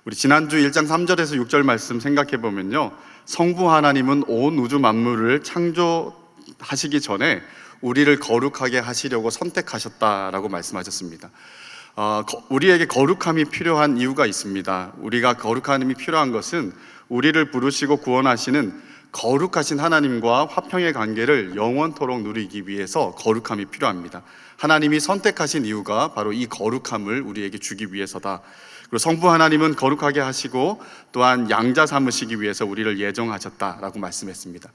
우리 지난주 1장 3절에서 6절 말씀 생각해 보면요, 성부 하나님은 온 우주 만물을 창조하시기 전에 우리를 거룩하게 하시려고 선택하셨다라고 말씀하셨습니다. 우리에게 거룩함이 필요한 이유가 있습니다. 우리가 거룩함이 필요한 것은 우리를 부르시고 구원하시는 거룩하신 하나님과 화평의 관계를 영원토록 누리기 위해서 거룩함이 필요합니다. 하나님이 선택하신 이유가 바로 이 거룩함을 우리에게 주기 위해서다. 그리고 성부 하나님은 거룩하게 하시고 또한 양자 삼으시기 위해서 우리를 예정하셨다라고 말씀했습니다.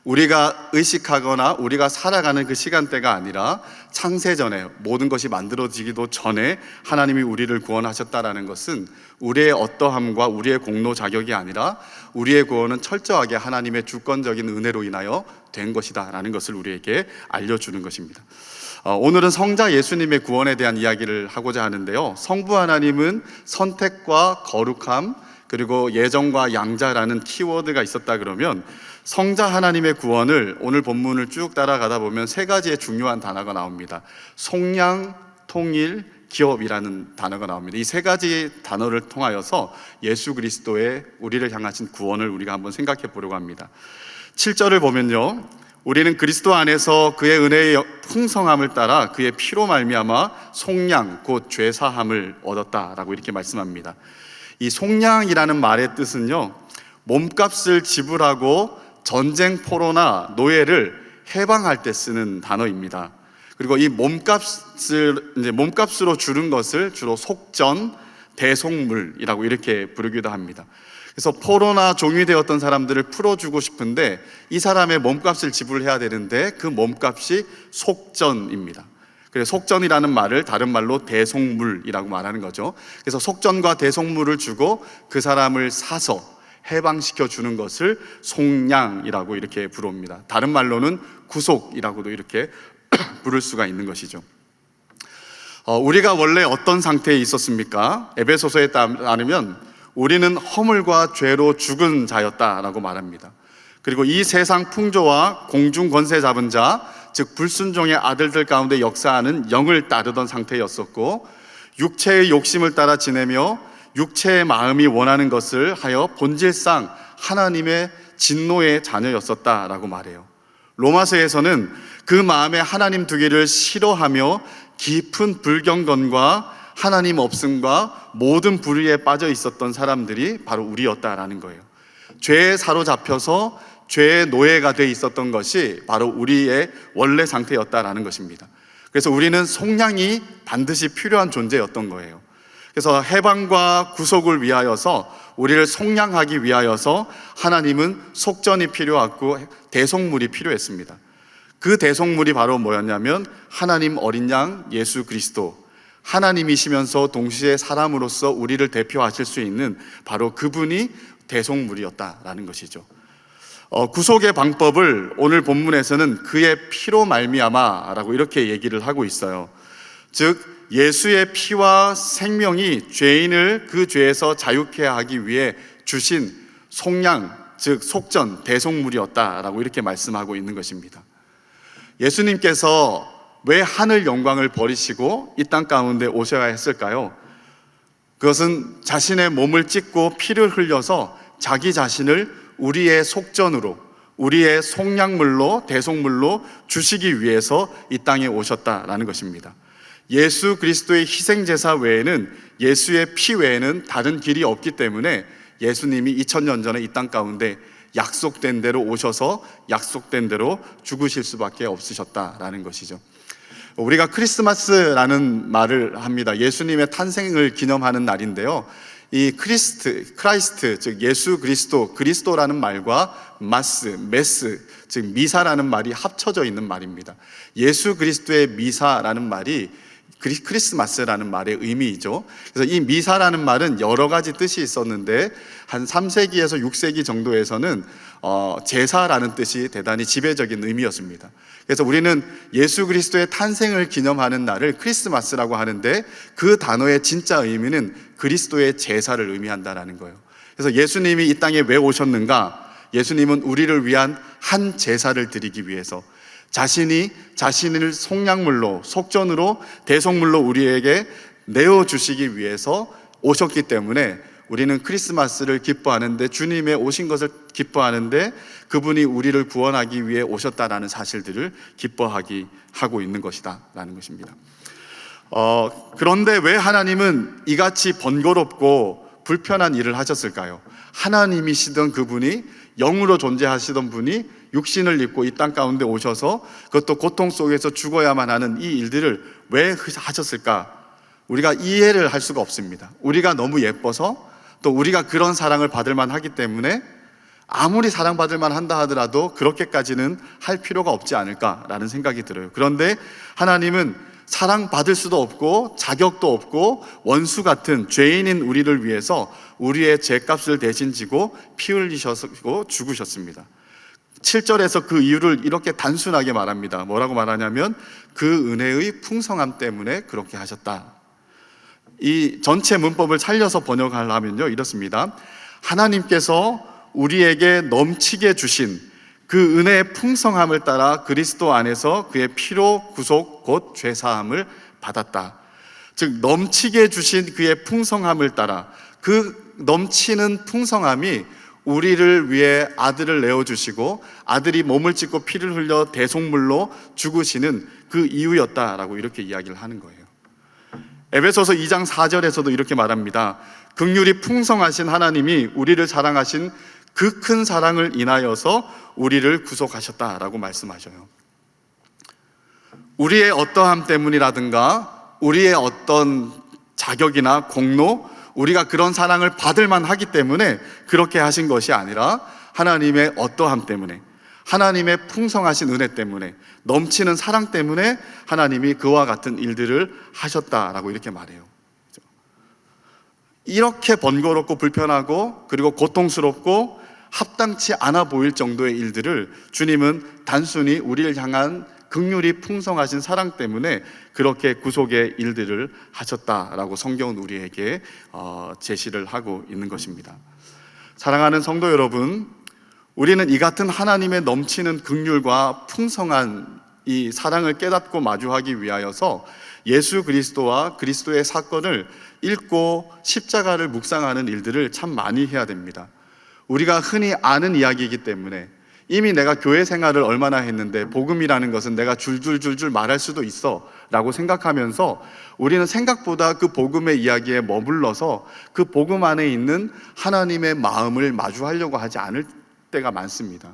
우리가 의식하거나 우리가 살아가는 그 시간대가 아니라 창세 전에, 모든 것이 만들어지기도 전에 하나님이 우리를 구원하셨다라는 것은 우리의 어떠함과 우리의 공로 자격이 아니라 우리의 구원은 철저하게 하나님의 주권적인 은혜로 인하여 된 것이다 라는 것을 우리에게 알려주는 것입니다. 오늘은 성자 예수님의 구원에 대한 이야기를 하고자 하는데요, 성부 하나님은 선택과 거룩함 그리고 예정과 양자라는 키워드가 있었다 그러면 성자 하나님의 구원을 오늘 본문을 쭉 따라가다 보면 세 가지의 중요한 단어가 나옵니다. 속량, 통일, 기업이라는 단어가 나옵니다. 이 세 가지 단어를 통하여서 예수 그리스도의 우리를 향하신 구원을 우리가 한번 생각해 보려고 합니다. 7절을 보면요, 우리는 그리스도 안에서 그의 은혜의 풍성함을 따라 그의 피로 말미암아 속량 곧 죄사함을 얻었다라고 이렇게 말씀합니다. 이 속량이라는 말의 뜻은요, 몸값을 지불하고 전쟁 포로나 노예를 해방할 때 쓰는 단어입니다. 그리고 이 몸값으로 주는 것을 주로 속전, 대속물이라고 이렇게 부르기도 합니다. 그래서 포로나 종이 되었던 사람들을 풀어주고 싶은데 이 사람의 몸값을 지불해야 되는데 그 몸값이 속전입니다. 그래서 속전이라는 말을 다른 말로 대속물이라고 말하는 거죠. 그래서 속전과 대속물을 주고 그 사람을 사서 해방시켜 주는 것을 속량이라고 이렇게 부릅니다. 다른 말로는 구속이라고도 이렇게 부를 수가 있는 것이죠. 우리가 원래 어떤 상태에 있었습니까? 에베소서에 따르면 우리는 허물과 죄로 죽은 자였다라고 말합니다. 그리고 이 세상 풍조와 공중 권세 잡은 자, 즉 불순종의 아들들 가운데 역사하는 영을 따르던 상태였었고, 육체의 욕심을 따라 지내며 육체의 마음이 원하는 것을 하여 본질상 하나님의 진노의 자녀였었다라고 말해요. 로마서에서는 그 마음에 하나님 두기를 싫어하며 깊은 불경건과 하나님 없음과 모든 불의에 빠져 있었던 사람들이 바로 우리였다라는 거예요. 죄에 사로잡혀서 죄의 노예가 돼 있었던 것이 바로 우리의 원래 상태였다라는 것입니다. 그래서 우리는 속량이 반드시 필요한 존재였던 거예요. 그래서 해방과 구속을 위하여서, 우리를 속량하기 위하여서 하나님은 속전이 필요했고 대속물이 필요했습니다. 그 대속물이 바로 뭐였냐면 하나님 어린 양 예수 그리스도, 하나님이시면서 동시에 사람으로서 우리를 대표하실 수 있는 바로 그분이 대속물이었다라는 것이죠. 구속의 방법을 오늘 본문에서는 그의 피로 말미암아라고 이렇게 얘기를 하고 있어요. 즉 예수의 피와 생명이 죄인을 그 죄에서 자유케 하기 위해 주신 속량, 즉 속전, 대속물이었다라고 이렇게 말씀하고 있는 것입니다. 예수님께서 왜 하늘 영광을 버리시고 이 땅 가운데 오셔야 했을까요? 그것은 자신의 몸을 찢고 피를 흘려서 자기 자신을 우리의 속전으로, 우리의 속량물로, 대속물로 주시기 위해서 이 땅에 오셨다라는 것입니다. 예수 그리스도의 희생제사 외에는, 예수의 피 외에는 다른 길이 없기 때문에 예수님이 2000년 전에 이 땅 가운데 약속된 대로 오셔서 약속된 대로 죽으실 수밖에 없으셨다라는 것이죠. 우리가 크리스마스라는 말을 합니다. 예수님의 탄생을 기념하는 날인데요, 이 크라이스트, 즉 예수 그리스도, 그리스도라는 말과 메스, 즉 미사라는 말이 합쳐져 있는 말입니다. 예수 그리스도의 미사라는 말이 크리스마스라는 말의 의미이죠. 그래서 이 미사라는 말은 여러 가지 뜻이 있었는데 한 3세기에서 6세기 정도에서는 제사라는 뜻이 대단히 지배적인 의미였습니다. 그래서 우리는 예수 그리스도의 탄생을 기념하는 날을 크리스마스라고 하는데 그 단어의 진짜 의미는 그리스도의 제사를 의미한다는 거예요. 그래서 예수님이 이 땅에 왜 오셨는가? 예수님은 우리를 위한 한 제사를 드리기 위해서 자신을 속량물로, 속전으로, 대속물로 우리에게 내어주시기 위해서 오셨기 때문에 우리는 크리스마스를 기뻐하는데, 주님의 오신 것을 기뻐하는데, 그분이 우리를 구원하기 위해 오셨다라는 사실들을 기뻐하고 있는 것이다 라는 것입니다. 그런데 왜 하나님은 이같이 번거롭고 불편한 일을 하셨을까요? 하나님이시던 그분이, 영으로 존재하시던 분이 육신을 입고 이 땅 가운데 오셔서 그것도 고통 속에서 죽어야만 하는 이 일들을 왜 하셨을까? 우리가 이해를 할 수가 없습니다. 우리가 너무 예뻐서, 또 우리가 그런 사랑을 받을 만하기 때문에 아무리 사랑받을 만한다 하더라도 그렇게까지는 할 필요가 없지 않을까라는 생각이 들어요. 그런데 하나님은 사랑받을 수도 없고 자격도 없고 원수 같은 죄인인 우리를 위해서 우리의 죄값을 대신 지고 피 흘리시고 죽으셨습니다. 7절에서 그 이유를 이렇게 단순하게 말합니다. 뭐라고 말하냐면 그 은혜의 풍성함 때문에 그렇게 하셨다. 이 전체 문법을 살려서 번역하려면요, 이렇습니다. 하나님께서 우리에게 넘치게 주신 그 은혜의 풍성함을 따라 그리스도 안에서 그의 피로 구속 곧 죄사함을 받았다. 즉 넘치게 주신 그의 풍성함을 따라, 그 넘치는 풍성함이 우리를 위해 아들을 내어주시고 아들이 몸을 찢고 피를 흘려 대속물로 죽으시는 그 이유였다라고 이렇게 이야기를 하는 거예요. 에베소서 2장 4절에서도 이렇게 말합니다. 긍휼이 풍성하신 하나님이 우리를 사랑하신 그 큰 사랑을 인하여서 우리를 구속하셨다라고 말씀하셔요. 우리의 어떠함 때문이라든가 우리의 어떤 자격이나 공로, 우리가 그런 사랑을 받을 만하기 때문에 그렇게 하신 것이 아니라 하나님의 어떠함 때문에, 하나님의 풍성하신 은혜 때문에, 넘치는 사랑 때문에 하나님이 그와 같은 일들을 하셨다라고 이렇게 말해요. 이렇게 번거롭고 불편하고 그리고 고통스럽고 합당치 않아 보일 정도의 일들을 주님은 단순히 우리를 향한 긍휼이 풍성하신 사랑 때문에 그렇게 구속의 일들을 하셨다라고 성경은 우리에게 제시를 하고 있는 것입니다. 사랑하는 성도 여러분, 우리는 이 같은 하나님의 넘치는 긍휼과 풍성한 이 사랑을 깨닫고 마주하기 위하여서 예수 그리스도와 그리스도의 사건을 읽고 십자가를 묵상하는 일들을 참 많이 해야 됩니다. 우리가 흔히 아는 이야기이기 때문에, 이미 내가 교회 생활을 얼마나 했는데 복음이라는 것은 내가 줄줄줄줄 말할 수도 있어 라고 생각하면서 우리는 생각보다 그 복음의 이야기에 머물러서 그 복음 안에 있는 하나님의 마음을 마주하려고 하지 않을 때가 많습니다.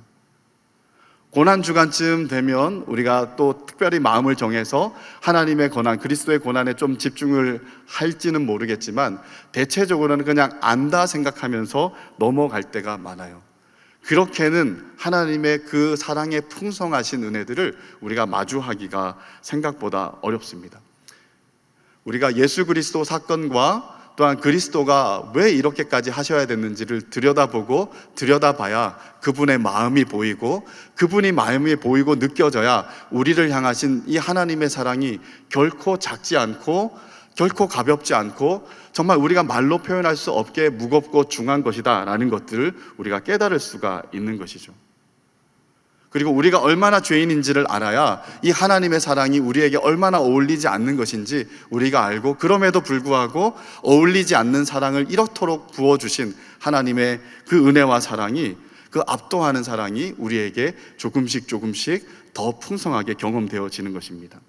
고난주간쯤 되면 우리가 또 특별히 마음을 정해서 하나님의 고난, 그리스도의 고난에 좀 집중을 할지는 모르겠지만 대체적으로는 그냥 안다 생각하면서 넘어갈 때가 많아요. 그렇게는 하나님의 그 사랑의 풍성하신 은혜들을 우리가 마주하기가 생각보다 어렵습니다. 우리가 예수 그리스도 사건과 또한 그리스도가 왜 이렇게까지 하셔야 됐는지를 들여다보고 들여다봐야 그분의 마음이 보이고, 그분이 마음이 보이고 느껴져야 우리를 향하신 이 하나님의 사랑이 결코 작지 않고 결코 가볍지 않고 정말 우리가 말로 표현할 수 없게 무겁고 중한 것이다 라는 것들을 우리가 깨달을 수가 있는 것이죠. 그리고 우리가 얼마나 죄인인지를 알아야 이 하나님의 사랑이 우리에게 얼마나 어울리지 않는 것인지 우리가 알고, 그럼에도 불구하고 어울리지 않는 사랑을 이렇도록 부어주신 하나님의 그 은혜와 사랑이, 그 압도하는 사랑이 우리에게 조금씩 더 풍성하게 경험되어지는 것입니다.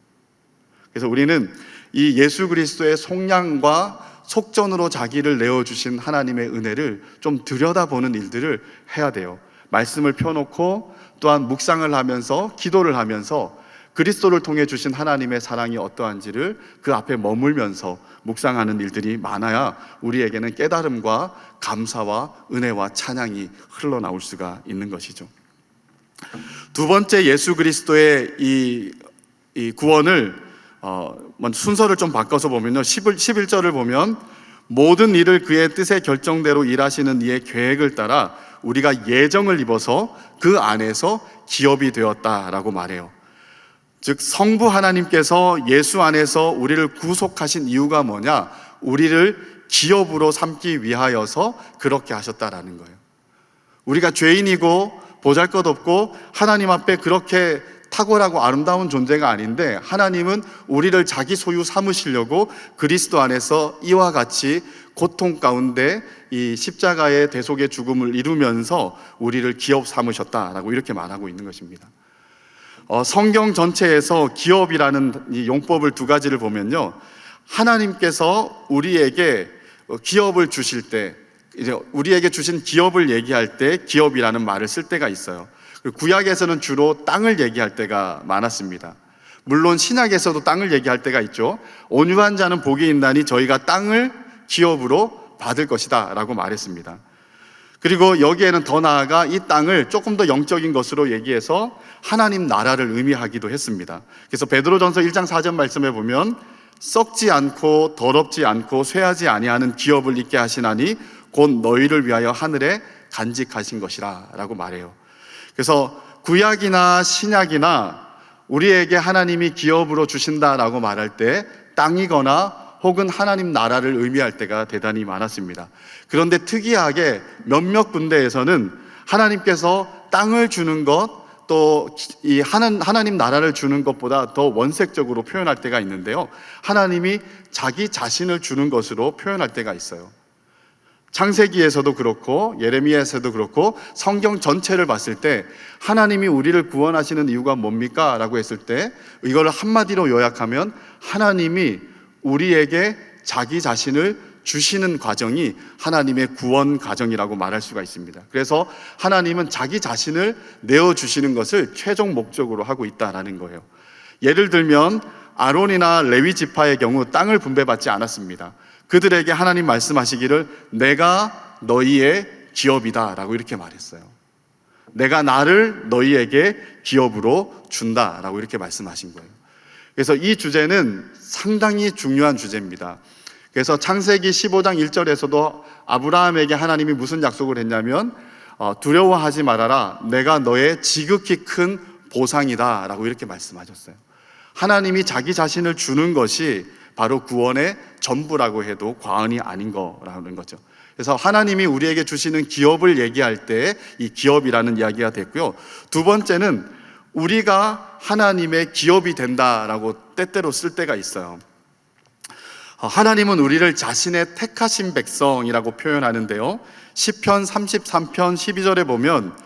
그래서 우리는 이 예수 그리스도의 속량과 속전으로 자기를 내어주신 하나님의 은혜를 좀 들여다보는 일들을 해야 돼요. 말씀을 펴놓고 또한 묵상을 하면서 기도를 하면서 그리스도를 통해 주신 하나님의 사랑이 어떠한지를 그 앞에 머물면서 묵상하는 일들이 많아야 우리에게는 깨달음과 감사와 은혜와 찬양이 흘러나올 수가 있는 것이죠. 두 번째, 예수 그리스도의 이 구원을 먼저 순서를 좀 바꿔서 보면요, 11절을 보면 모든 일을 그의 뜻의 결정대로 일하시는 이의 계획을 따라 우리가 예정을 입어서 그 안에서 기업이 되었다라고 말해요. 즉 성부 하나님께서 예수 안에서 우리를 구속하신 이유가 뭐냐? 우리를 기업으로 삼기 위하여서 그렇게 하셨다라는 거예요. 우리가 죄인이고 보잘것없고 하나님 앞에 그렇게 탁월하고 아름다운 존재가 아닌데 하나님은 우리를 자기 소유 삼으시려고 그리스도 안에서 이와 같이 고통 가운데 이 십자가의 대속의 죽음을 이루면서 우리를 기업 삼으셨다라고 이렇게 말하고 있는 것입니다. 성경 전체에서 기업이라는 이 용법을 두 가지를 보면요, 하나님께서 우리에게 기업을 주실 때, 이제 우리에게 주신 기업을 얘기할 때 기업이라는 말을 쓸 때가 있어요. 구약에서는 주로 땅을 얘기할 때가 많았습니다. 물론 신약에서도 땅을 얘기할 때가 있죠. 온유한 자는 복이 있나니 저희가 땅을 기업으로 받을 것이다 라고 말했습니다. 그리고 여기에는 더 나아가 이 땅을 조금 더 영적인 것으로 얘기해서 하나님 나라를 의미하기도 했습니다. 그래서 베드로전서 1장 4절 말씀에 보면 썩지 않고 더럽지 않고 쇠하지 아니하는 기업을 있게 하시나니 곧 너희를 위하여 하늘에 간직하신 것이라 라고 말해요. 그래서 구약이나 신약이나 우리에게 하나님이 기업으로 주신다라고 말할 때 땅이거나 혹은 하나님 나라를 의미할 때가 대단히 많았습니다. 그런데 특이하게 몇몇 군데에서는 하나님께서 땅을 주는 것, 또 이 하나님 나라를 주는 것보다 더 원색적으로 표현할 때가 있는데요, 하나님이 자기 자신을 주는 것으로 표현할 때가 있어요. 창세기에서도 그렇고 예레미야에서도 그렇고 성경 전체를 봤을 때 하나님이 우리를 구원하시는 이유가 뭡니까? 라고 했을 때 이걸 한마디로 요약하면 하나님이 우리에게 자기 자신을 주시는 과정이 하나님의 구원 과정이라고 말할 수가 있습니다. 그래서 하나님은 자기 자신을 내어주시는 것을 최종 목적으로 하고 있다라는 거예요. 예를 들면 아론이나 레위 지파의 경우 땅을 분배받지 않았습니다. 그들에게 하나님 말씀하시기를 내가 너희의 기업이다 라고 이렇게 말했어요. 내가 나를 너희에게 기업으로 준다 라고 이렇게 말씀하신 거예요. 그래서 이 주제는 상당히 중요한 주제입니다. 그래서 창세기 15장 1절에서도 아브라함에게 하나님이 무슨 약속을 했냐면 두려워하지 말아라, 내가 너의 지극히 큰 보상이다 라고 이렇게 말씀하셨어요. 하나님이 자기 자신을 주는 것이 바로 구원의 전부라고 해도 과언이 아닌 거라는 거죠. 그래서 하나님이 우리에게 주시는 기업을 얘기할 때 이 기업이라는 이야기가 됐고요. 두 번째는 우리가 하나님의 기업이 된다라고 때때로 쓸 때가 있어요. 하나님은 우리를 자신의 택하신 백성이라고 표현하는데요, 시편 33편 12절에 보면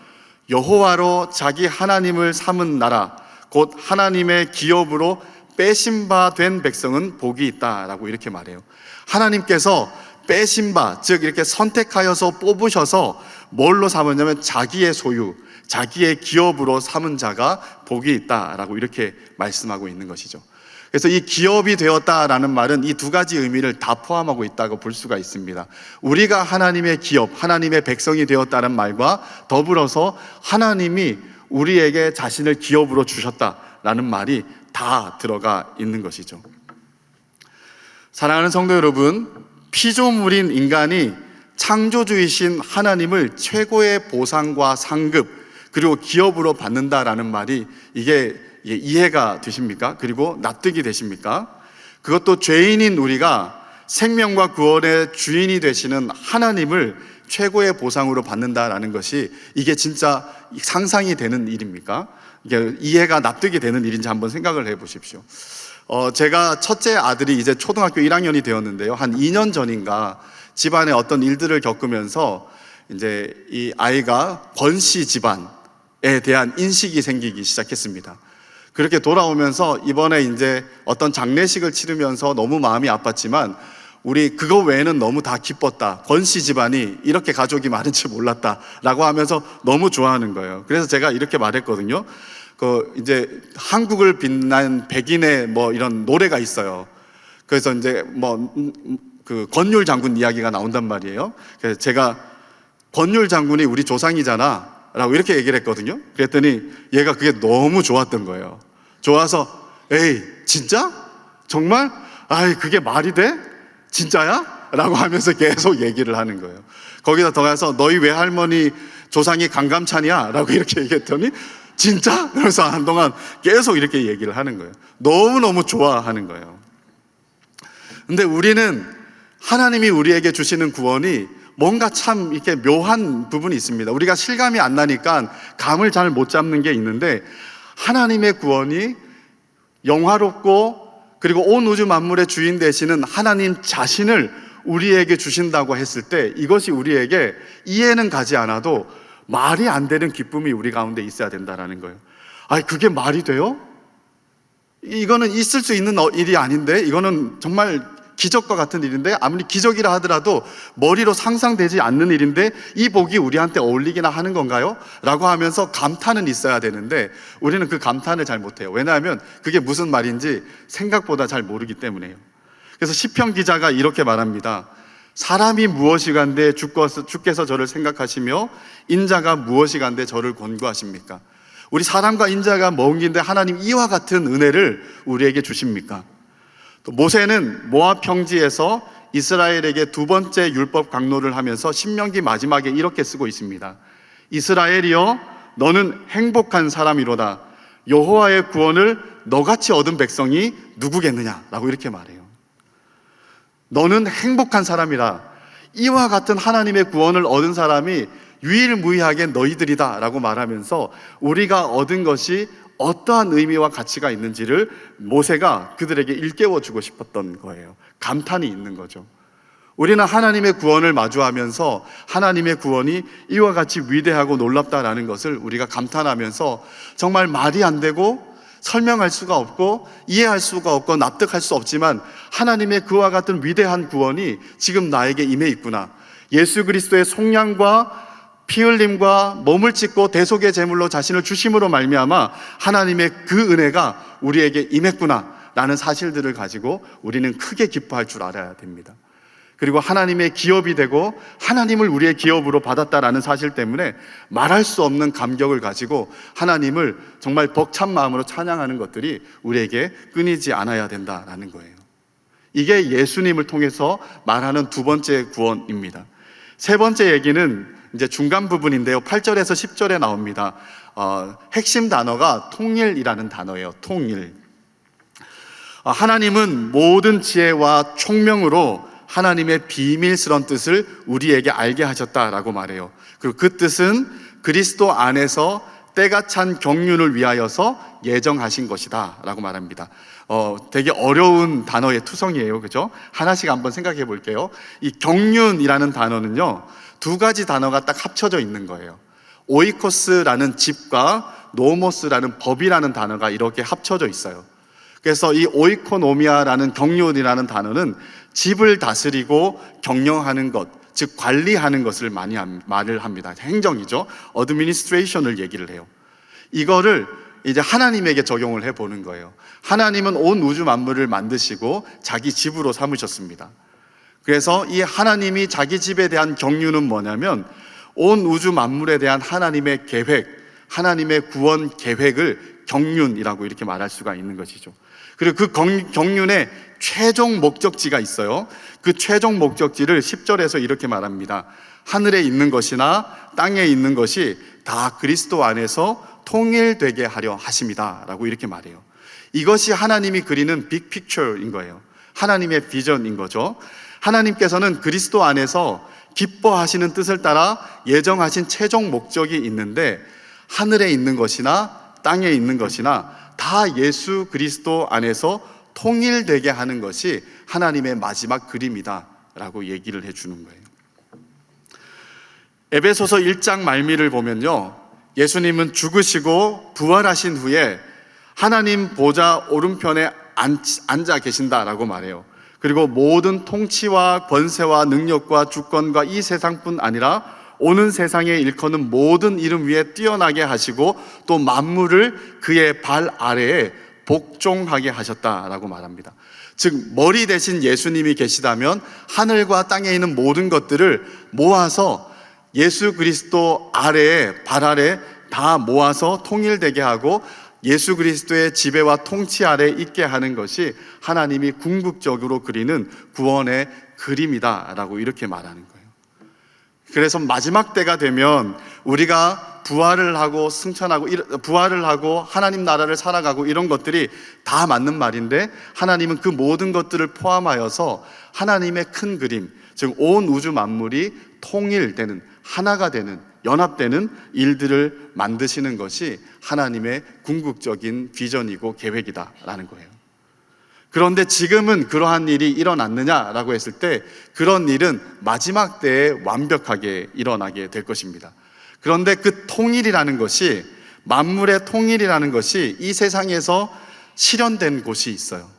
여호와로 자기 하나님을 삼은 나라 곧 하나님의 기업으로 빼신 바 된 백성은 복이 있다라고 이렇게 말해요. 하나님께서 빼신 바, 즉 이렇게 선택하여서 뽑으셔서 뭘로 삼았냐면 자기의 소유, 자기의 기업으로 삼은 자가 복이 있다라고 이렇게 말씀하고 있는 것이죠. 그래서 이 기업이 되었다라는 말은 이 두 가지 의미를 다 포함하고 있다고 볼 수가 있습니다. 우리가 하나님의 기업, 하나님의 백성이 되었다는 말과 더불어서 하나님이 우리에게 자신을 기업으로 주셨다라는 말이 다 들어가 있는 것이죠. 사랑하는 성도 여러분, 피조물인 인간이 창조주이신 하나님을 최고의 보상과 상급 그리고 기업으로 받는다라는 말이 이게 이해가 되십니까? 그리고 납득이 되십니까? 그것도 죄인인 우리가 생명과 구원의 주인이 되시는 하나님을 최고의 보상으로 받는다라는 것이 이게 진짜 상상이 되는 일입니까? 이게 이해가 납득이 되는 일인지 한번 생각을 해보십시오. 제가 첫째 아들이 이제 초등학교 1학년이 되었는데요, 한 2년 전인가 집안에 어떤 일들을 겪으면서 이제 이 아이가 권씨 집안에 대한 인식이 생기기 시작했습니다. 그렇게 돌아오면서 이번에 이제 어떤 장례식을 치르면서 너무 마음이 아팠지만 우리 그거 외에는 너무 다 기뻤다. 권씨 집안이 이렇게 가족이 많은지 몰랐다 라고 하면서 너무 좋아하는 거예요. 그래서 제가 이렇게 말했거든요. 이제 한국을 빛난 백인의 뭐 이런 노래가 있어요. 그래서 이제 그 권율 장군 이야기가 나온단 말이에요. 그래서 제가 권율 장군이 우리 조상이잖아 라고 이렇게 얘기를 했거든요. 그랬더니 얘가 그게 너무 좋았던 거예요. 좋아서 에이 진짜? 정말? 아이 그게 말이 돼? 진짜야? 라고 하면서 계속 얘기를 하는 거예요. 거기다 더 가서 너희 외할머니 조상이 강감찬이야? 라고 이렇게 얘기했더니 진짜? 그래서 한동안 계속 이렇게 얘기를 하는 거예요. 너무너무 좋아하는 거예요. 근데 우리는 하나님이 우리에게 주시는 구원이 뭔가 참 이렇게 묘한 부분이 있습니다. 우리가 실감이 안 나니까 감을 잘 못 잡는 게 있는데 하나님의 구원이 영화롭고 그리고 온 우주 만물의 주인 되시는 하나님 자신을 우리에게 주신다고 했을 때 이것이 우리에게 이해는 가지 않아도 말이 안 되는 기쁨이 우리 가운데 있어야 된다는 거예요. 아니, 그게 말이 돼요? 이거는 있을 수 있는 일이 아닌데, 이거는 정말 기적과 같은 일인데, 아무리 기적이라 하더라도 머리로 상상되지 않는 일인데 이 복이 우리한테 어울리기나 하는 건가요? 라고 하면서 감탄은 있어야 되는데 우리는 그 감탄을 잘 못해요. 왜냐하면 그게 무슨 말인지 생각보다 잘 모르기 때문에요. 그래서 시편 기자가 이렇게 말합니다. 사람이 무엇이간데 주께서 저를 생각하시며 인자가 무엇이간데 저를 권고하십니까? 우리 사람과 인자가 먼 긴데 하나님 이와 같은 은혜를 우리에게 주십니까? 또 모세는 모압 평지에서 이스라엘에게 두 번째 율법 강론을 하면서 신명기 마지막에 이렇게 쓰고 있습니다. 이스라엘이여, 너는 행복한 사람이로다. 여호와의 구원을 너같이 얻은 백성이 누구겠느냐? 라고 이렇게 말해요. 너는 행복한 사람이라. 이와 같은 하나님의 구원을 얻은 사람이 유일무이하게 너희들이다 라고 말하면서 우리가 얻은 것이 어떠한 의미와 가치가 있는지를 모세가 그들에게 일깨워 주고 싶었던 거예요. 감탄이 있는 거죠. 우리는 하나님의 구원을 마주하면서 하나님의 구원이 이와 같이 위대하고 놀랍다라는 것을 우리가 감탄하면서 정말 말이 안 되고 설명할 수가 없고 이해할 수가 없고 납득할 수 없지만 하나님의 그와 같은 위대한 구원이 지금 나에게 임해 있구나. 예수 그리스도의 속량과 피 흘림과 몸을 찢고 대속의 제물로 자신을 주심으로 말미암아 하나님의 그 은혜가 우리에게 임했구나 라는 사실들을 가지고 우리는 크게 기뻐할 줄 알아야 됩니다. 그리고 하나님의 기업이 되고 하나님을 우리의 기업으로 받았다라는 사실 때문에 말할 수 없는 감격을 가지고 하나님을 정말 벅찬 마음으로 찬양하는 것들이 우리에게 끊이지 않아야 된다라는 거예요. 이게 예수님을 통해서 말하는 두 번째 구원입니다. 세 번째 얘기는 이제 중간 부분인데요. 8절에서 10절에 나옵니다. 핵심 단어가 통일이라는 단어예요. 통일. 하나님은 모든 지혜와 총명으로 하나님의 비밀스러운 뜻을 우리에게 알게 하셨다라고 말해요. 그리고 그 뜻은 그리스도 안에서 때가 찬 경륜을 위하여서 예정하신 것이다 라고 말합니다. 되게 어려운 단어의 투성이에요. 그죠? 하나씩 한번 생각해 볼게요. 이 경륜이라는 단어는요, 두 가지 단어가 딱 합쳐져 있는 거예요. 오이코스라는 집과 노모스라는 법이라는 단어가 이렇게 합쳐져 있어요. 그래서 이 오이코노미아라는 경륜이라는 단어는 집을 다스리고 경영하는 것, 즉 관리하는 것을 많이 말을 합니다. 행정이죠. 어드미니스트레이션을 얘기를 해요. 이거를 이제 하나님에게 적용을 해보는 거예요. 하나님은 온 우주 만물을 만드시고 자기 집으로 삼으셨습니다. 그래서 이 하나님이 자기 집에 대한 경륜은 뭐냐면 온 우주 만물에 대한 하나님의 계획, 하나님의 구원 계획을 경륜이라고 이렇게 말할 수가 있는 것이죠. 그리고 그 경륜의 최종 목적지가 있어요. 그 최종 목적지를 10절에서 이렇게 말합니다. 하늘에 있는 것이나 땅에 있는 것이 다 그리스도 안에서 통일되게 하려 하십니다 라고 이렇게 말해요. 이것이 하나님이 그리는 빅 픽처인 거예요. 하나님의 비전인 거죠. 하나님께서는 그리스도 안에서 기뻐하시는 뜻을 따라 예정하신 최종 목적이 있는데 하늘에 있는 것이나 땅에 있는 것이나 다 예수 그리스도 안에서 통일되게 하는 것이 하나님의 마지막 그림이다 라고 얘기를 해주는 거예요. 에베소서 1장 말미를 보면요, 예수님은 죽으시고 부활하신 후에 하나님 보좌 오른편에 앉아 계신다라고 말해요. 그리고 모든 통치와 권세와 능력과 주권과 이 세상뿐 아니라 오는 세상에 일컫는 모든 이름 위에 뛰어나게 하시고 또 만물을 그의 발 아래에 복종하게 하셨다라고 말합니다. 즉 머리 대신 예수님이 계시다면 하늘과 땅에 있는 모든 것들을 모아서 예수 그리스도 아래에, 발 아래 다 모아서 통일되게 하고 예수 그리스도의 지배와 통치 아래 있게 하는 것이 하나님이 궁극적으로 그리는 구원의 그림이다라고 이렇게 말하는 거예요. 그래서 마지막 때가 되면 우리가 부활을 하고 승천하고 부활을 하고 하나님 나라를 살아가고 이런 것들이 다 맞는 말인데 하나님은 그 모든 것들을 포함하여서 하나님의 큰 그림, 즉 온 우주 만물이 통일되는, 하나가 되는 연합되는 일들을 만드시는 것이 하나님의 궁극적인 비전이고 계획이다라는 거예요. 그런데 지금은 그러한 일이 일어났느냐라고 했을 때 그런 일은 마지막 때에 완벽하게 일어나게 될 것입니다. 그런데 그 통일이라는 것이, 만물의 통일이라는 것이 이 세상에서 실현된 곳이 있어요.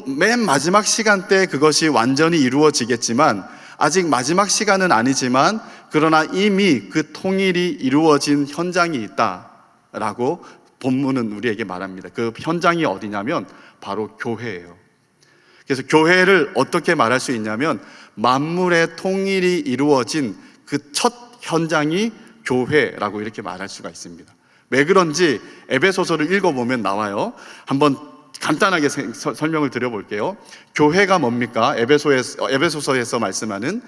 맨 마지막 시간 때 그것이 완전히 이루어지겠지만, 아직 마지막 시간은 아니지만 그러나 이미 그 통일이 이루어진 현장이 있다라고 본문은 우리에게 말합니다. 그 현장이 어디냐면 바로 교회예요. 그래서 교회를 어떻게 말할 수 있냐면 만물의 통일이 이루어진 그 첫 현장이 교회라고 이렇게 말할 수가 있습니다. 왜 그런지 에베소서를 읽어보면 나와요. 한번 간단하게 설명을 드려볼게요. 교회가 뭡니까? 에베소서에서 말씀하는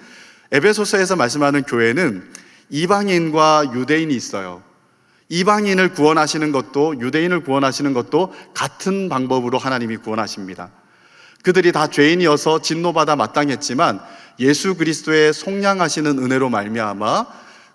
교회는 이방인과 유대인이 있어요. 이방인을 구원하시는 것도 유대인을 구원하시는 것도 같은 방법으로 하나님이 구원하십니다. 그들이 다 죄인이어서 진노받아 마땅했지만 예수 그리스도의 속량하시는 은혜로 말미암아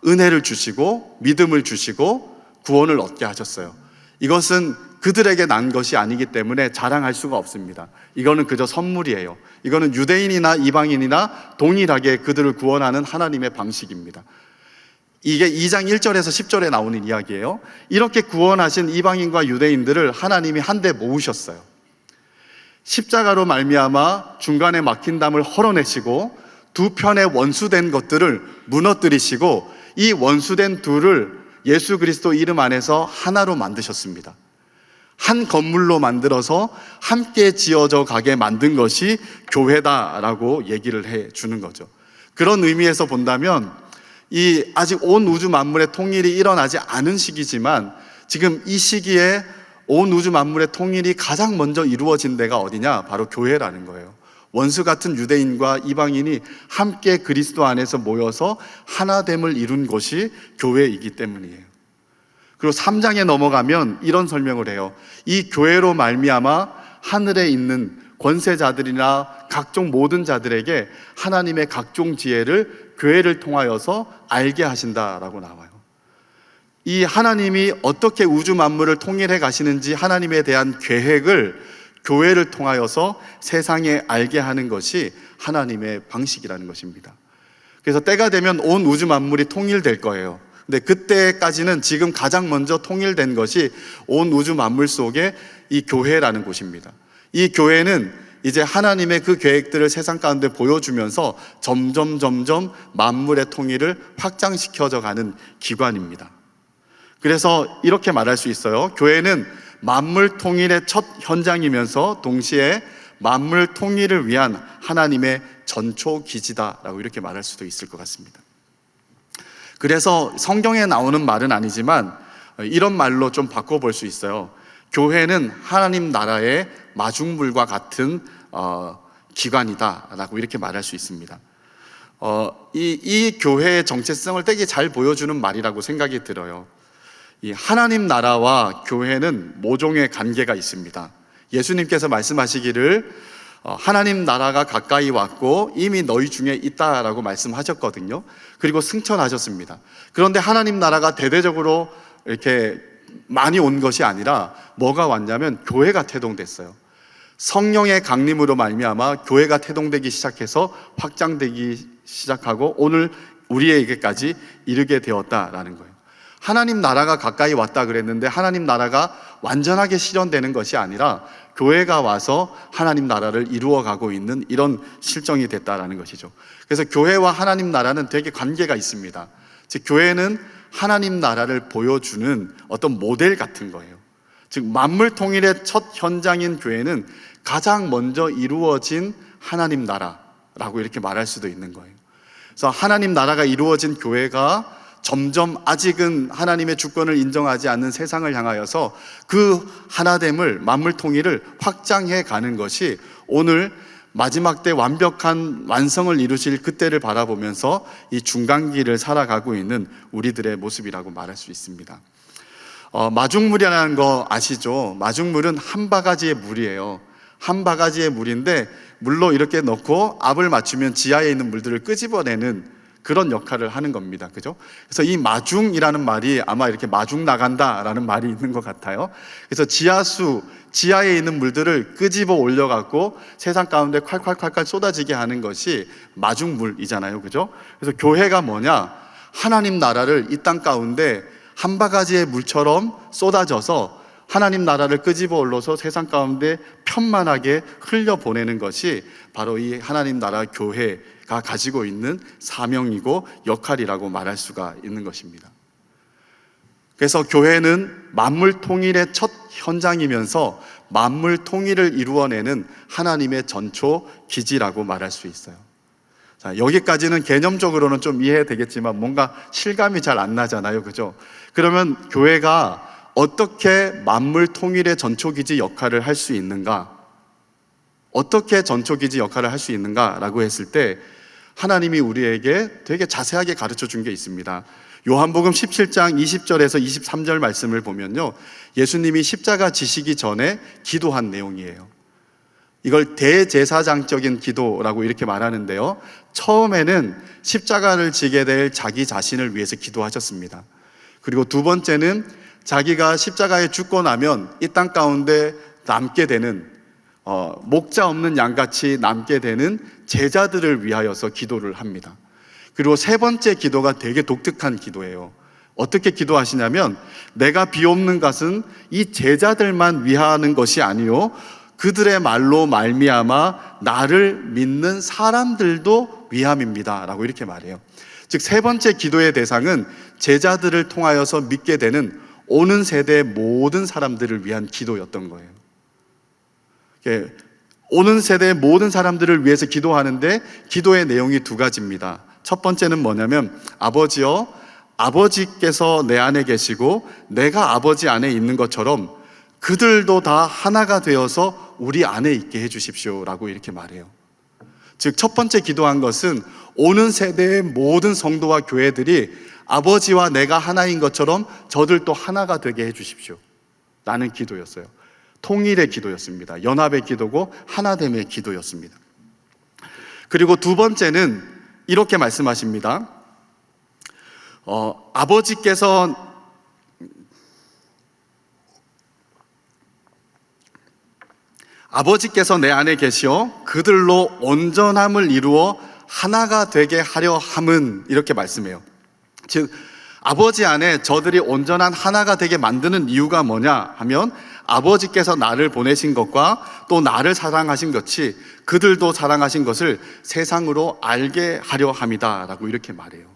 은혜를 주시고 믿음을 주시고 구원을 얻게 하셨어요. 이것은 그들에게 난 것이 아니기 때문에 자랑할 수가 없습니다. 이거는 그저 선물이에요. 이거는 유대인이나 이방인이나 동일하게 그들을 구원하는 하나님의 방식입니다. 이게 2장 1절에서 10절에 나오는 이야기예요. 이렇게 구원하신 이방인과 유대인들을 하나님이 한데 모으셨어요. 십자가로 말미암아 중간에 막힌 담을 헐어내시고 두 편의 원수된 것들을 무너뜨리시고 이 원수된 둘을 예수 그리스도 이름 안에서 하나로 만드셨습니다. 한 건물로 만들어서 함께 지어져 가게 만든 것이 교회다라고 얘기를 해 주는 거죠. 그런 의미에서 본다면 이 아직 온 우주 만물의 통일이 일어나지 않은 시기지만 지금 이 시기에 온 우주 만물의 통일이 가장 먼저 이루어진 데가 어디냐? 바로 교회라는 거예요. 원수 같은 유대인과 이방인이 함께 그리스도 안에서 모여서 하나됨을 이룬 곳이 교회이기 때문이에요. 그리고 3장에 넘어가면 이런 설명을 해요. 이 교회로 말미암아 하늘에 있는 권세자들이나 각종 모든 자들에게 하나님의 각종 지혜를 교회를 통하여서 알게 하신다라고 나와요. 이 하나님이 어떻게 우주 만물을 통일해 가시는지 하나님에 대한 계획을 교회를 통하여서 세상에 알게 하는 것이 하나님의 방식이라는 것입니다. 그래서 때가 되면 온 우주 만물이 통일될 거예요. 근데 그때까지는 지금 가장 먼저 통일된 것이 온 우주 만물 속에 이 교회라는 곳입니다. 이 교회는 이제 하나님의 그 계획들을 세상 가운데 보여주면서 점점 만물의 통일을 확장시켜져 가는 기관입니다. 그래서 이렇게 말할 수 있어요. 교회는 만물 통일의 첫 현장이면서 동시에 만물 통일을 위한 하나님의 전초 기지다라고 이렇게 말할 수도 있을 것 같습니다. 그래서 성경에 나오는 말은 아니지만 이런 말로 좀 바꿔볼 수 있어요. 교회는 하나님 나라의 마중물과 같은 기관이다라고 이렇게 말할 수 있습니다. 이 교회의 정체성을 되게 잘 보여주는 말이라고 생각이 들어요. 이 하나님 나라와 교회는 모종의 관계가 있습니다. 예수님께서 말씀하시기를 하나님 나라가 가까이 왔고 이미 너희 중에 있다라고 말씀하셨거든요. 그리고 승천하셨습니다. 그런데 하나님 나라가 대대적으로 이렇게 많이 온 것이 아니라 뭐가 왔냐면 교회가 태동됐어요. 성령의 강림으로 말미암아 교회가 태동되기 시작해서 확장되기 시작하고 오늘 우리에게까지 이르게 되었다라는 거예요. 하나님 나라가 가까이 왔다 그랬는데 하나님 나라가 완전하게 실현되는 것이 아니라 교회가 와서 하나님 나라를 이루어가고 있는 이런 실정이 됐다라는 것이죠. 그래서 교회와 하나님 나라는 되게 관계가 있습니다. 즉 교회는 하나님 나라를 보여주는 어떤 모델 같은 거예요. 즉 만물 통일의 첫 현장인 교회는 가장 먼저 이루어진 하나님 나라라고 이렇게 말할 수도 있는 거예요. 그래서 하나님 나라가 이루어진 교회가 점점 아직은 하나님의 주권을 인정하지 않는 세상을 향하여서 그 하나됨을, 만물 통일을 확장해 가는 것이 오늘 마지막 때 완벽한 완성을 이루실 그때를 바라보면서 이 중간기를 살아가고 있는 우리들의 모습이라고 말할 수 있습니다. 마중물이라는 거 아시죠? 마중물은 한 바가지의 물이에요. 한 바가지의 물인데 물로 이렇게 넣고 압을 맞추면 지하에 있는 물들을 끄집어내는 그런 역할을 하는 겁니다. 그죠? 그래서 이 마중이라는 말이 아마 이렇게 마중 나간다라는 말이 있는 것 같아요. 그래서 지하에 있는 물들을 끄집어 올려갖고 세상 가운데 콸콸콸콸 쏟아지게 하는 것이 마중물이잖아요. 그죠? 그래서 교회가 뭐냐? 하나님 나라를 이 땅 가운데 한 바가지의 물처럼 쏟아져서 하나님 나라를 끄집어 올려서 세상 가운데 편만하게 흘려보내는 것이 바로 이 하나님 나라 교회가 가지고 있는 사명이고 역할이라고 말할 수가 있는 것입니다. 그래서 교회는 만물 통일의 첫 현장이면서 만물 통일을 이루어내는 하나님의 전초 기지라고 말할 수 있어요. 자, 여기까지는 개념적으로는 좀 이해되겠지만 뭔가 실감이 잘 안 나잖아요. 그죠? 그러면 교회가 어떻게 만물 통일의 전초기지 역할을 할 수 있는가? 어떻게 전초기지 역할을 할 수 있는가라고 했을 때 하나님이 우리에게 되게 자세하게 가르쳐 준 게 있습니다. 요한복음 17장 20절에서 23절 말씀을 보면요, 예수님이 십자가 지시기 전에 기도한 내용이에요. 이걸 대제사장적인 기도라고 이렇게 말하는데요, 처음에는 십자가를 지게 될 자기 자신을 위해서 기도하셨습니다. 그리고 두 번째는 자기가 십자가에 죽고 나면 이 땅 가운데 남게 되는 목자 없는 양같이 남게 되는 제자들을 위하여서 기도를 합니다. 그리고 세 번째 기도가 되게 독특한 기도예요. 어떻게 기도하시냐면, 내가 비옵는 것은 이 제자들만 위하는 것이 아니요 그들의 말로 말미암아 나를 믿는 사람들도 위함입니다 라고 이렇게 말해요. 즉 세 번째 기도의 대상은 제자들을 통하여서 믿게 되는 오는 세대의 모든 사람들을 위한 기도였던 거예요. 오는 세대의 모든 사람들을 위해서 기도하는데 기도의 내용이 두 가지입니다. 첫 번째는 뭐냐면, 아버지여, 아버지께서 내 안에 계시고 내가 아버지 안에 있는 것처럼 그들도 다 하나가 되어서 우리 안에 있게 해주십시오 라고 이렇게 말해요. 즉 첫 번째 기도한 것은 오는 세대의 모든 성도와 교회들이 아버지와 내가 하나인 것처럼 저들도 하나가 되게 해주십시오 라는 기도였어요. 통일의 기도였습니다. 연합의 기도고 하나됨의 기도였습니다. 그리고 두 번째는 이렇게 말씀하십니다. 아버지께서 내 안에 계시어 그들로 온전함을 이루어 하나가 되게 하려 함은, 이렇게 말씀해요. 즉 아버지 안에 저들이 온전한 하나가 되게 만드는 이유가 뭐냐 하면, 아버지께서 나를 보내신 것과 또 나를 사랑하신 것이 그들도 사랑하신 것을 세상으로 알게 하려 함이다 라고 이렇게 말해요.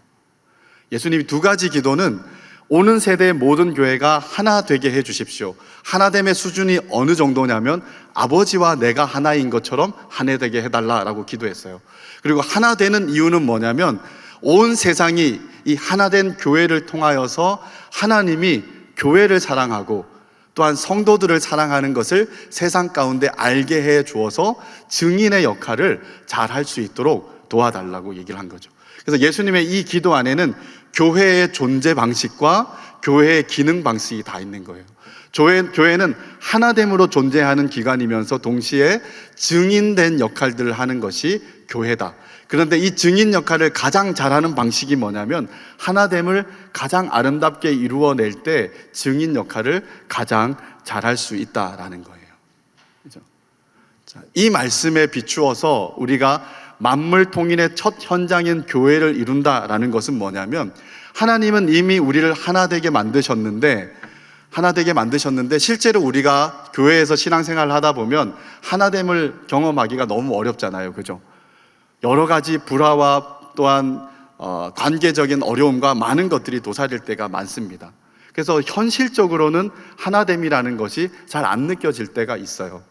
예수님이 두 가지 기도는 오는 세대의 모든 교회가 하나 되게 해 주십시오, 하나됨의 수준이 어느 정도냐면 아버지와 내가 하나인 것처럼 하나 되게 해달라라고 기도했어요. 그리고 하나 되는 이유는 뭐냐면, 온 세상이 이 하나된 교회를 통하여서 하나님이 교회를 사랑하고 또한 성도들을 사랑하는 것을 세상 가운데 알게 해 주어서 증인의 역할을 잘 할 수 있도록 도와달라고 얘기를 한 거죠. 그래서 예수님의 이 기도 안에는 교회의 존재 방식과 교회의 기능 방식이 다 있는 거예요. 교회는 하나됨으로 존재하는 기관이면서 동시에 증인된 역할들을 하는 것이 교회다. 그런데 이 증인 역할을 가장 잘하는 방식이 뭐냐면, 하나됨을 가장 아름답게 이루어낼 때 증인 역할을 가장 잘할 수 있다라는 거예요. 그렇죠? 자, 이 말씀에 비추어서 우리가 만물 통일의 첫 현장인 교회를 이룬다라는 것은 뭐냐면, 하나님은 이미 우리를 하나 되게 만드셨는데 실제로 우리가 교회에서 신앙생활을 하다 보면 하나됨을 경험하기가 너무 어렵잖아요. 그죠? 여러 가지 불화와 또한 관계적인 어려움과 많은 것들이 도사릴 때가 많습니다. 그래서 현실적으로는 하나됨이라는 것이 잘 안 느껴질 때가 있어요.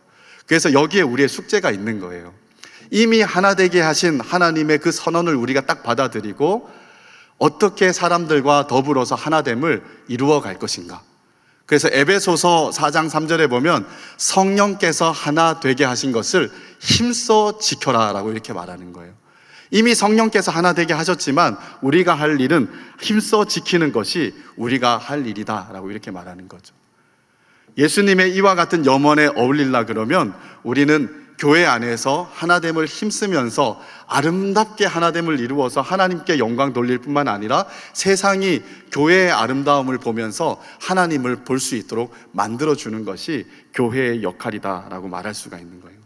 그래서 여기에 우리의 숙제가 있는 거예요. 이미 하나 되게 하신 하나님의 그 선언을 우리가 딱 받아들이고 어떻게 사람들과 더불어서 하나됨을 이루어 갈 것인가. 그래서 에베소서 4장 3절에 보면 성령께서 하나 되게 하신 것을 힘써 지켜라 라고 이렇게 말하는 거예요. 이미 성령께서 하나 되게 하셨지만 우리가 할 일은 힘써 지키는 것이 우리가 할 일이다 라고 이렇게 말하는 거죠. 예수님의 이와 같은 염원에 어울리려 그러면 우리는 교회 안에서 하나됨을 힘쓰면서 아름답게 하나됨을 이루어서 하나님께 영광 돌릴 뿐만 아니라 세상이 교회의 아름다움을 보면서 하나님을 볼 수 있도록 만들어주는 것이 교회의 역할이다라고 말할 수가 있는 거예요.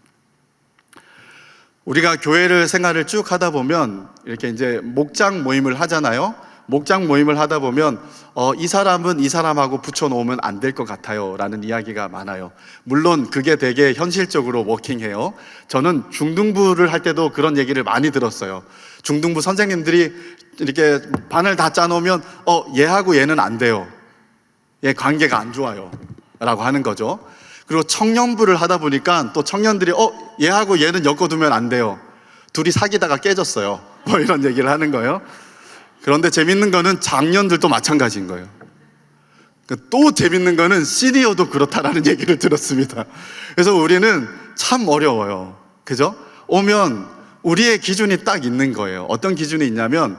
우리가 교회를 생활을 쭉 하다 보면 이렇게 이제 목장 모임을 하잖아요. 목장 모임을 하다 보면 이 사람은 이 사람하고 붙여놓으면 안 될 것 같아요 라는 이야기가 많아요. 물론 그게 되게 현실적으로 워킹해요. 저는 중등부를 할 때도 그런 얘기를 많이 들었어요. 중등부 선생님들이 이렇게 반을 다 짜놓으면 얘하고 얘는 안 돼요, 얘 관계가 안 좋아요 라고 하는 거죠. 그리고 청년부를 하다 보니까 또 청년들이 얘하고 얘는 엮어두면 안 돼요, 둘이 사귀다가 깨졌어요, 뭐 이런 얘기를 하는 거예요. 그런데 재밌는 거는 장년들도 마찬가지인 거예요. 또 재밌는 거는 시니어도 그렇다라는 얘기를 들었습니다. 그래서 우리는 참 어려워요. 그죠? 오면 우리의 기준이 딱 있는 거예요. 어떤 기준이 있냐면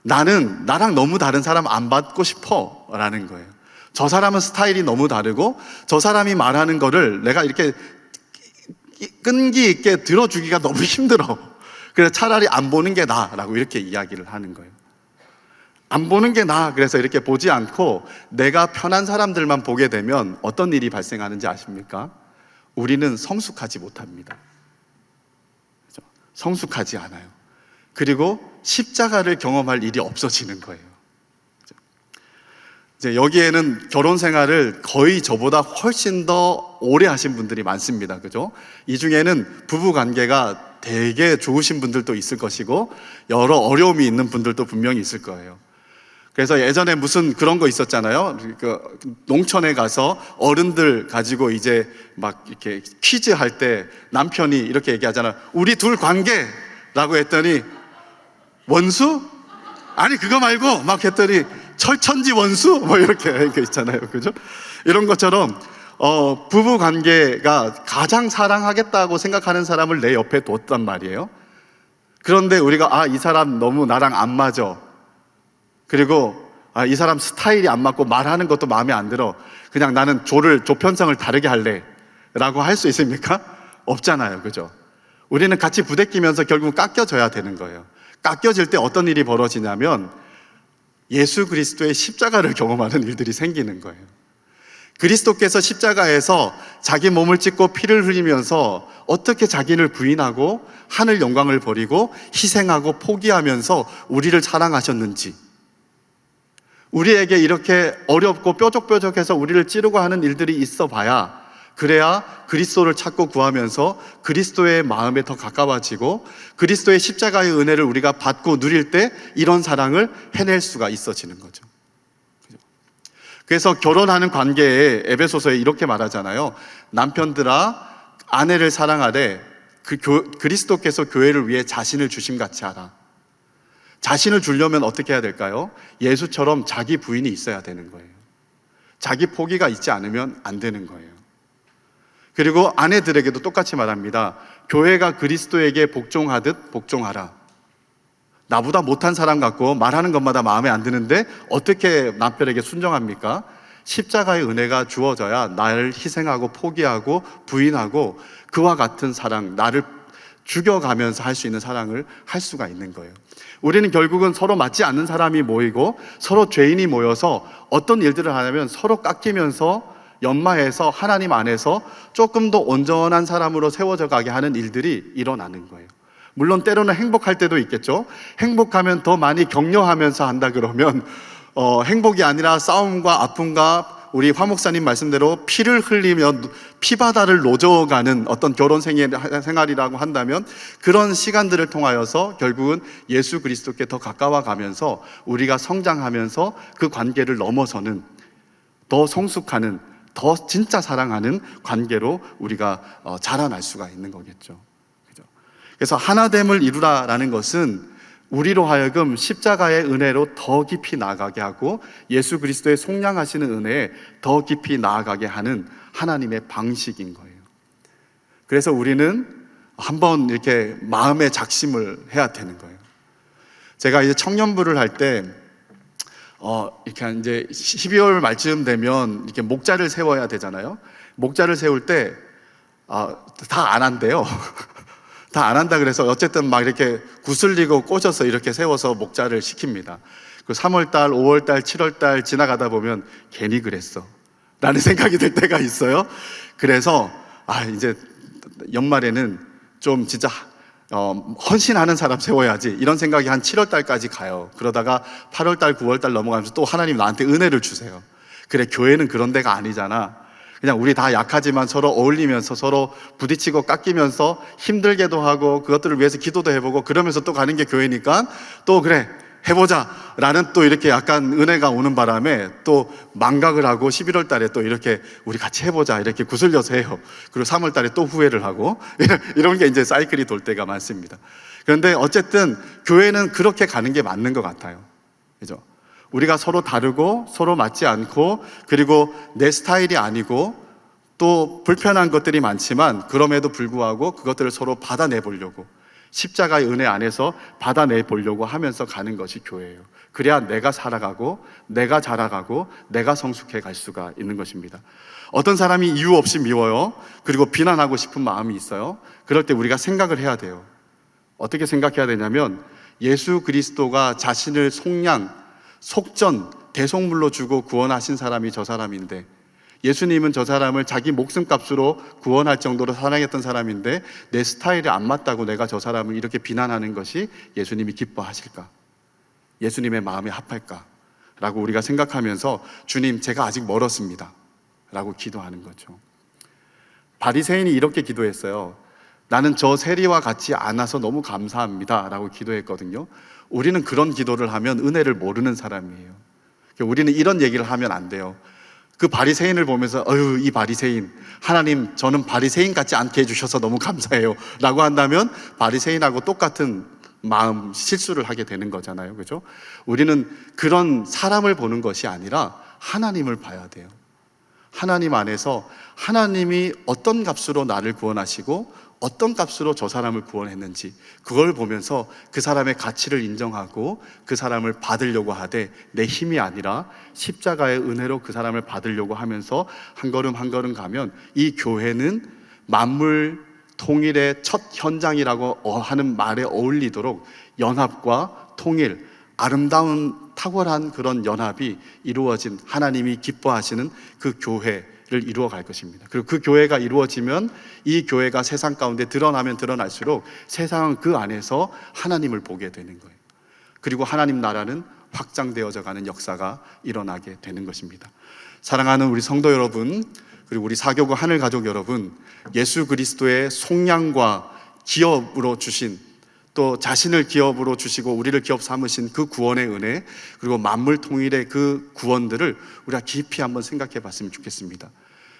나는 나랑 너무 다른 사람 안 받고 싶어 라는 거예요. 저 사람은 스타일이 너무 다르고 저 사람이 말하는 거를 내가 이렇게 끈기 있게 들어주기가 너무 힘들어. 그래서 차라리 안 보는 게 나아 라고 이렇게 이야기를 하는 거예요. 안 보는 게 나아. 그래서 이렇게 보지 않고 내가 편한 사람들만 보게 되면 어떤 일이 발생하는지 아십니까? 우리는 성숙하지 못합니다. 그렇죠? 성숙하지 않아요. 그리고 십자가를 경험할 일이 없어지는 거예요. 그렇죠? 이제 여기에는 결혼 생활을 거의 저보다 훨씬 더 오래 하신 분들이 많습니다. 그죠? 이 중에는 부부 관계가 되게 좋으신 분들도 있을 것이고 여러 어려움이 있는 분들도 분명히 있을 거예요. 그래서 예전에 무슨 그런 거 있었잖아요. 농촌에 가서 어른들 가지고 이제 막 이렇게 퀴즈 할 때 남편이 이렇게 얘기하잖아요. 우리 둘 관계라고 했더니 원수? 아니 그거 말고 막 했더니 철천지 원수? 뭐 이렇게 있잖아요. 그죠? 이런 것처럼 부부 관계가 가장 사랑하겠다고 생각하는 사람을 내 옆에 뒀단 말이에요. 그런데 우리가 이 사람 너무 나랑 안 맞아. 그리고 이 사람 스타일이 안 맞고 말하는 것도 마음에 안 들어. 그냥 나는 조편성을 다르게 할래 라고 할 수 있습니까? 없잖아요. 그죠? 우리는 같이 부대끼면서 결국 깎여져야 되는 거예요. 깎여질 때 어떤 일이 벌어지냐면 예수 그리스도의 십자가를 경험하는 일들이 생기는 거예요. 그리스도께서 십자가에서 자기 몸을 찢고 피를 흘리면서 어떻게 자기를 부인하고 하늘 영광을 버리고 희생하고 포기하면서 우리를 사랑하셨는지, 우리에게 이렇게 어렵고 뾰족뾰족해서 우리를 찌르고 하는 일들이 있어 봐야, 그래야 그리스도를 찾고 구하면서 그리스도의 마음에 더 가까워지고 그리스도의 십자가의 은혜를 우리가 받고 누릴 때 이런 사랑을 해낼 수가 있어지는 거죠. 그래서 결혼하는 관계에 에베소서에 이렇게 말하잖아요. 남편들아 아내를 사랑하되 그리스도께서 교회를 위해 자신을 주심같이 하라. 자신을 주려면 어떻게 해야 될까요? 예수처럼 자기 부인이 있어야 되는 거예요. 자기 포기가 있지 않으면 안 되는 거예요. 그리고 아내들에게도 똑같이 말합니다. 교회가 그리스도에게 복종하듯 복종하라. 나보다 못한 사람 같고 말하는 것마다 마음에 안 드는데 어떻게 남편에게 순종합니까? 십자가의 은혜가 주어져야 나를 희생하고 포기하고 부인하고 그와 같은 사랑, 나를 죽여가면서 할 수 있는 사랑을 할 수가 있는 거예요. 우리는 결국은 서로 맞지 않는 사람이 모이고 서로 죄인이 모여서 어떤 일들을 하냐면 서로 깎이면서 연마해서 하나님 안에서 조금 더 온전한 사람으로 세워져 가게 하는 일들이 일어나는 거예요. 물론 때로는 행복할 때도 있겠죠. 행복하면 더 많이 격려하면서 한다 그러면 행복이 아니라 싸움과 아픔과 우리 화 목사님 말씀대로 피를 흘리며 피바다를 노져가는 어떤 결혼 생활이라고 한다면 그런 시간들을 통하여서 결국은 예수 그리스도께 더 가까워 가면서 우리가 성장하면서 그 관계를 넘어서는 더 성숙하는, 더 진짜 사랑하는 관계로 우리가 자라날 수가 있는 거겠죠. 그래서 하나됨을 이루라라는 것은 우리로 하여금 십자가의 은혜로 더 깊이 나아가게 하고 예수 그리스도의 속량하시는 은혜에 더 깊이 나아가게 하는 하나님의 방식인 거예요. 그래서 우리는 한번 이렇게 마음의 작심을 해야 되는 거예요. 제가 이제 청년부를 할 때 이렇게 이제 12월 말쯤 되면 이렇게 목자를 세워야 되잖아요. 목자를 세울 때 다 안 한대요. 다 안 한다 그래서 어쨌든 막 이렇게 구슬리고 꽂아서 이렇게 세워서 목자를 시킵니다. 그 3월달, 5월달, 7월달 지나가다 보면 괜히 그랬어 라는 생각이 들 때가 있어요. 그래서 이제 연말에는 좀 진짜 헌신하는 사람 세워야지 이런 생각이 한 7월달까지 가요. 그러다가 8월달, 9월달 넘어가면서 또 하나님 나한테 은혜를 주세요. 그래, 교회는 그런 데가 아니잖아. 그냥 우리 다 약하지만 서로 어울리면서 서로 부딪히고 깎이면서 힘들게도 하고 그것들을 위해서 기도도 해보고 그러면서 또 가는 게 교회니까 또 그래 해보자 라는 또 이렇게 약간 은혜가 오는 바람에 또 망각을 하고 11월 달에 또 이렇게 우리 같이 해보자 이렇게 구슬려서 해요. 그리고 3월 달에 또 후회를 하고 이런 게 이제 사이클이 돌 때가 많습니다. 그런데 어쨌든 교회는 그렇게 가는 게 맞는 것 같아요. 그죠? 우리가 서로 다르고 서로 맞지 않고 그리고 내 스타일이 아니고 또 불편한 것들이 많지만 그럼에도 불구하고 그것들을 서로 받아내 보려고 십자가의 은혜 안에서 받아내 보려고 하면서 가는 것이 교회예요. 그래야 내가 살아가고 내가 자라가고 내가 성숙해 갈 수가 있는 것입니다. 어떤 사람이 이유 없이 미워요. 그리고 비난하고 싶은 마음이 있어요. 그럴 때 우리가 생각을 해야 돼요. 어떻게 생각해야 되냐면 예수 그리스도가 자신을 속전, 대속물로 주고 구원하신 사람이 저 사람인데 예수님은 저 사람을 자기 목숨값으로 구원할 정도로 사랑했던 사람인데 내 스타일이 안 맞다고 내가 저 사람을 이렇게 비난하는 것이 예수님이 기뻐하실까? 예수님의 마음에 합할까? 라고 우리가 생각하면서 주님, 제가 아직 멀었습니다 라고 기도하는 거죠. 바리새인이 이렇게 기도했어요. 나는 저 세리와 같이 않아서 너무 감사합니다 라고 기도했거든요. 우리는 그런 기도를 하면 은혜를 모르는 사람이에요. 우리는 이런 얘기를 하면 안 돼요. 그 바리새인을 보면서 이 바리새인, 하나님 저는 바리새인 같지 않게 해주셔서 너무 감사해요 라고 한다면 바리새인하고 똑같은 마음 실수를 하게 되는 거잖아요. 그죠? 우리는 그런 사람을 보는 것이 아니라 하나님을 봐야 돼요. 하나님 안에서 하나님이 어떤 값으로 나를 구원하시고 어떤 값으로 저 사람을 구원했는지 그걸 보면서 그 사람의 가치를 인정하고 그 사람을 받으려고 하되 내 힘이 아니라 십자가의 은혜로 그 사람을 받으려고 하면서 한 걸음 한 걸음 가면 이 교회는 만물 통일의 첫 현장이라고 하는 말에 어울리도록 연합과 통일, 아름다운 탁월한 그런 연합이 이루어진 하나님이 기뻐하시는 그 교회를 이루어 갈 것입니다. 그리고 그 교회가 이루어지면 이 교회가 세상 가운데 드러나면 드러날수록 세상은 그 안에서 하나님을 보게 되는 거예요. 그리고 하나님 나라는 확장되어져 가는 역사가 일어나게 되는 것입니다. 사랑하는 우리 성도 여러분, 그리고 우리 사교구 하늘 가족 여러분, 예수 그리스도의 속량과 기업으로 주신 또 자신을 기업으로 주시고 우리를 기업 삼으신 그 구원의 은혜, 그리고 만물 통일의 그 구원들을 우리가 깊이 한번 생각해 봤으면 좋겠습니다.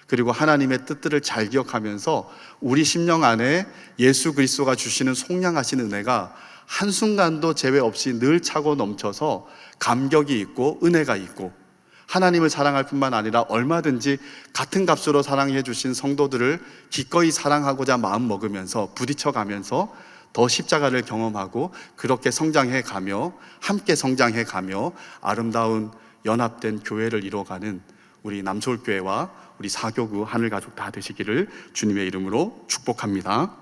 그리고 하나님의 뜻들을 잘 기억하면서 우리 심령 안에 예수 그리스도가 주시는 속량하신 은혜가 한순간도 제외 없이 늘 차고 넘쳐서 감격이 있고 은혜가 있고 하나님을 사랑할 뿐만 아니라 얼마든지 같은 값으로 사랑해 주신 성도들을 기꺼이 사랑하고자 마음 먹으면서 부딪혀가면서 더 십자가를 경험하고 그렇게 성장해 가며 함께 성장해 가며 아름다운 연합된 교회를 이루어가는 우리 남서울교회와 우리 사교구 하늘가족 다 되시기를 주님의 이름으로 축복합니다.